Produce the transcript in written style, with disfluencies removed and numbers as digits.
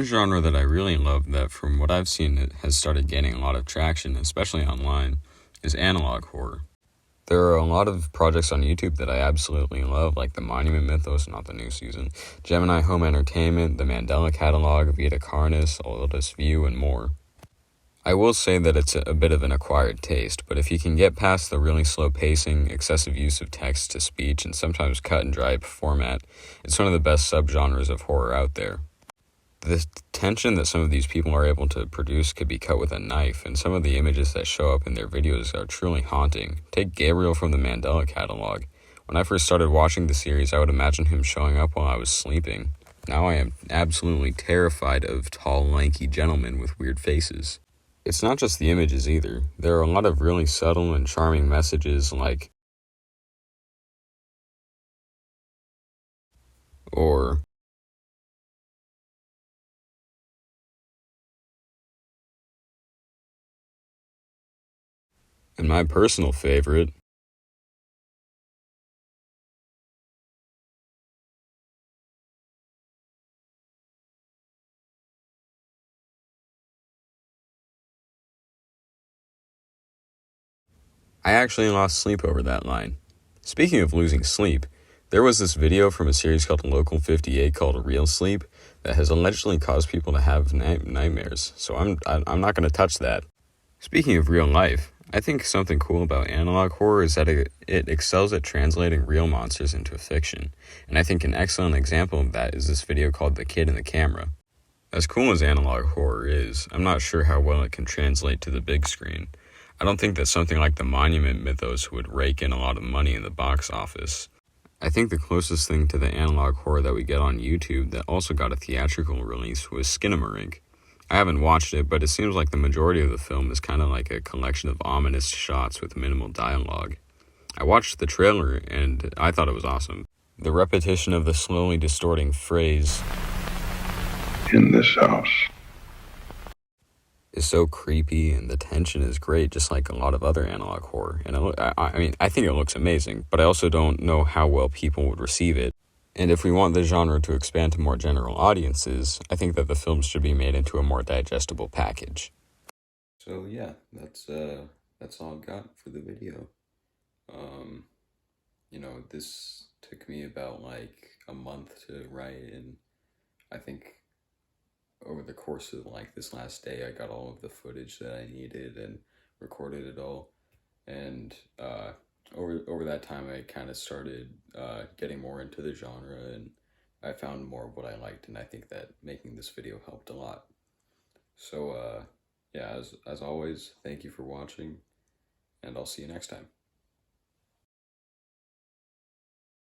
One genre that I really love that from what I've seen it has started gaining a lot of traction, especially online, is analog horror. There are a lot of projects on YouTube that I absolutely love, like The Monument Mythos, not the new season, Gemini Home Entertainment, The Mandela Catalog, Vita Carnis, Oldest View, and more. I will say that it's a bit of an acquired taste, but if you can get past the really slow pacing, excessive use of text to speech, and sometimes cut and dry format, it's one of the best subgenres of horror out there. The tension that some of these people are able to produce could be cut with a knife, and some of the images that show up in their videos are truly haunting. Take Gabriel from the Mandela Catalog. When I first started watching the series, I would imagine him showing up while I was sleeping. Now I am absolutely terrified of tall, lanky gentlemen with weird faces. It's not just the images either. There are a lot of really subtle and charming messages like, or, and my personal favorite, I actually lost sleep over that line. Speaking of losing sleep, there was this video from a series called Local 58 called Real Sleep that has allegedly caused people to have nightmares, so I'm not going to touch that. Speaking of real life, I think something cool about analog horror is that it excels at translating real monsters into fiction, and I think an excellent example of that is this video called The Kid in the Camera. As cool as analog horror is, I'm not sure how well it can translate to the big screen. I don't think that something like The Monument Mythos would rake in a lot of money in the box office. I think the closest thing to the analog horror that we get on YouTube that also got a theatrical release was Skinamarink. I haven't watched it, but it seems like the majority of the film is kind of like a collection of ominous shots with minimal dialogue. I watched the trailer and I thought it was awesome. The repetition of the slowly distorting phrase, "in this house," is so creepy, and the tension is great, just like a lot of other analog horror. And I think it looks amazing, but I also don't know how well people would receive it. And if we want the genre to expand to more general audiences, I think that the films should be made into a more digestible package. So yeah, that's all I've got for the video. This took me about like a month to write, and I think over the course of like this last day, I got all of the footage that I needed and recorded it all. And over that time, I kind of started getting more into the genre, and I found more of what I liked, and I think that making this video helped a lot. So yeah, as always, thank you for watching, and I'll see you next time.